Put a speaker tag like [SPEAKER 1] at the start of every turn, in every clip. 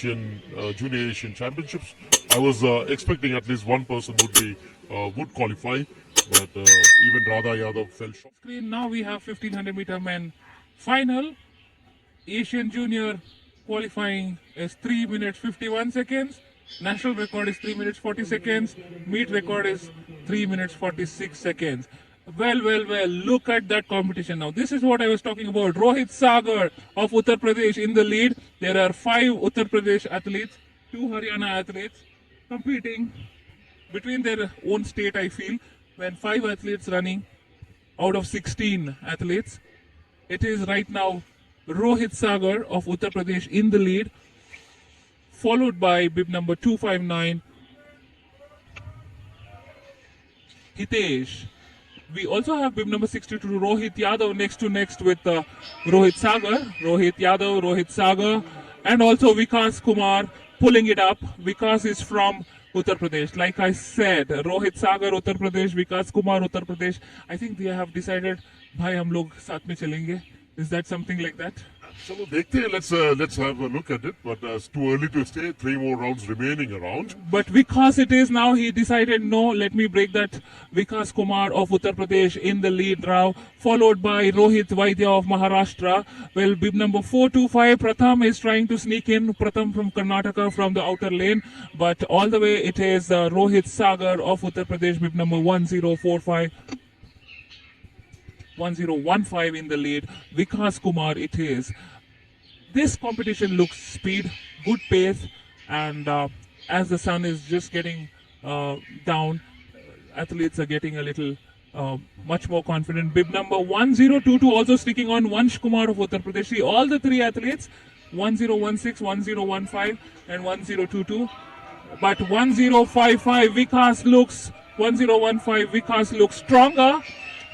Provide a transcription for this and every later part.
[SPEAKER 1] Junior Asian Championships. I was expecting at least one person would qualify, but even Radha Yadav fell short.
[SPEAKER 2] Screen now we have 1500-meter men final. Asian Junior qualifying is 3 minutes 51 seconds. National record is 3 minutes 40 seconds. Meet record is 3 minutes 46 seconds. Well, look at that competition now. This is what I was talking about. Rohit Sagar of Uttar Pradesh in the lead. There are 5 Uttar Pradesh athletes, 2 Haryana athletes competing between their own state, I feel, when 5 athletes running out of 16 athletes. It is right now Rohit Sagar of Uttar Pradesh in the lead, followed by bib number 259, Hitesh. We also have bib number 62, Rohit Yadav, next with Rohit Sagar. Rohit Yadav, Rohit Sagar, and also Vikas Kumar pulling it up. Vikas is from Uttar Pradesh. Like I said, Rohit Sagar, Uttar Pradesh, Vikas Kumar, Uttar Pradesh. I think they have decided, bhai, hum log saath mein chalenge. Is that something like that?
[SPEAKER 1] चलो देखते हैं. Let's have a look at it. But it's too early to say. 3 more rounds remaining around.
[SPEAKER 2] But because it is now, he decided, no, let me break that. Vikas Kumar of Uttar Pradesh in the lead now, followed by Rohit Vaidya of Maharashtra. Well, bib number 425, Pratham is trying to sneak in. Pratham from Karnataka from the outer lane. But all the way it is Rohit Sagar of Uttar Pradesh, bib number 1045. 1015 in the lead. Vikas Kumar it is. This competition looks speed, good pace, and as the sun is just getting down, athletes are getting a little much more confident. Bib number 1022 also sticking on, Vansh Kumar of Uttar Pradesh. See, all the 3 athletes, 1016, 1015 and 1022. But 1055 Vikas looks, 1015 Vikas looks stronger.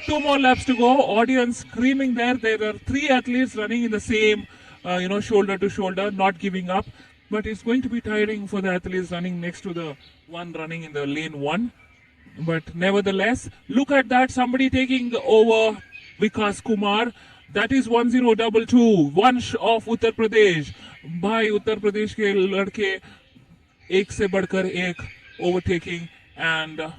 [SPEAKER 2] 2 more laps to go. Audience screaming there. There are 3 athletes running in the same, shoulder to shoulder, not giving up. But it's going to be tiring for the athletes running next to the one running in the lane 1. But nevertheless, look at that. Somebody taking over Vikas Kumar. That is 1022. Vansh of Uttar Pradesh. Bhai Uttar Pradesh ke ladke ek se badkar ek overtaking. And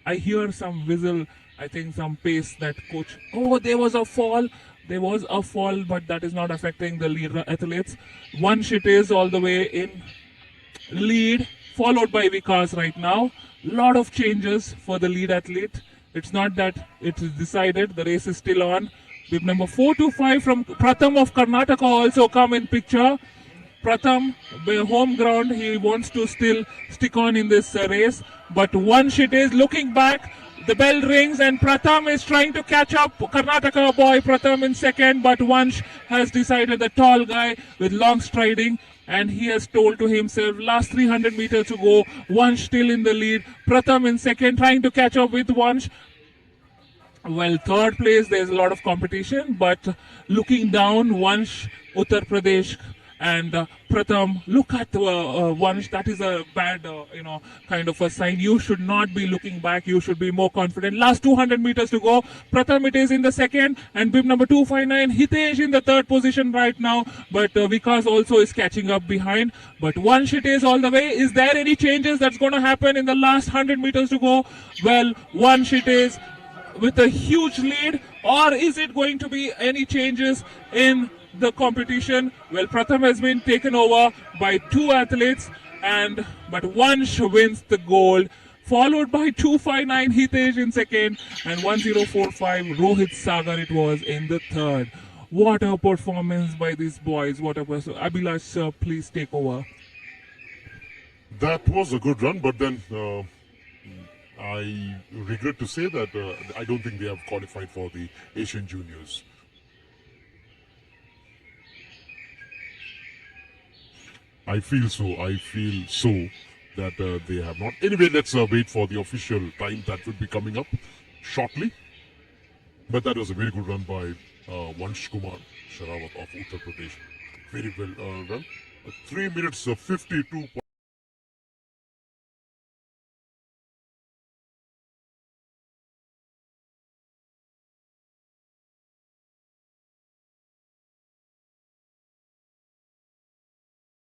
[SPEAKER 2] I hear some whistle. I think some pace that coach. Oh, there was a fall. There was a fall, but that is not affecting the lead athletes. Vansh it is all the way in lead, followed by Vikas right now. Lot of changes for the lead athlete. It's not that it is decided. The race is still on. Bib number 425 from Pratham of Karnataka also come in picture. Pratham, home ground, he wants to still stick on in this race. But Vansh it is looking back. The bell rings and Pratham is trying to catch up. Karnataka boy Pratham in second, but Vansh has decided, the tall guy with long striding, and he has told to himself, last 300 meters to go. Vansh still in the lead. Pratham in second, trying to catch up with Vansh. Well, third place, there's a lot of competition, but looking down, Vansh, Uttar Pradesh, and Pratham, look at Vansh. That is a bad, kind of a sign. You should not be looking back. You should be more confident. Last 200 meters to go. Pratham it is in the second, and bib number 259. Hitesh in the third position right now, but Vikas also is catching up behind. But Vansh it is all the way. Is there any changes that's going to happen in the last 100 meters to go? Well, Vansh it is with a huge lead, or is it going to be any changes in the competition? Well, Pratham has been taken over by 2 athletes, but Vansh wins the gold, followed by 259 Hitesh in second, and 1045 Rohit Sagar it was in the third. What a performance by these boys! What a person! Abhilash, sir, please take over.
[SPEAKER 1] That was a good run, but then I regret to say that I don't think they have qualified for the Asian Juniors. I feel so that they have not. Anyway, let's wait for the official time that will be coming up shortly. But that was a very good run by Vansh Kumar Sherawat of Uttar Pradesh. Very well run. 3 minutes 52.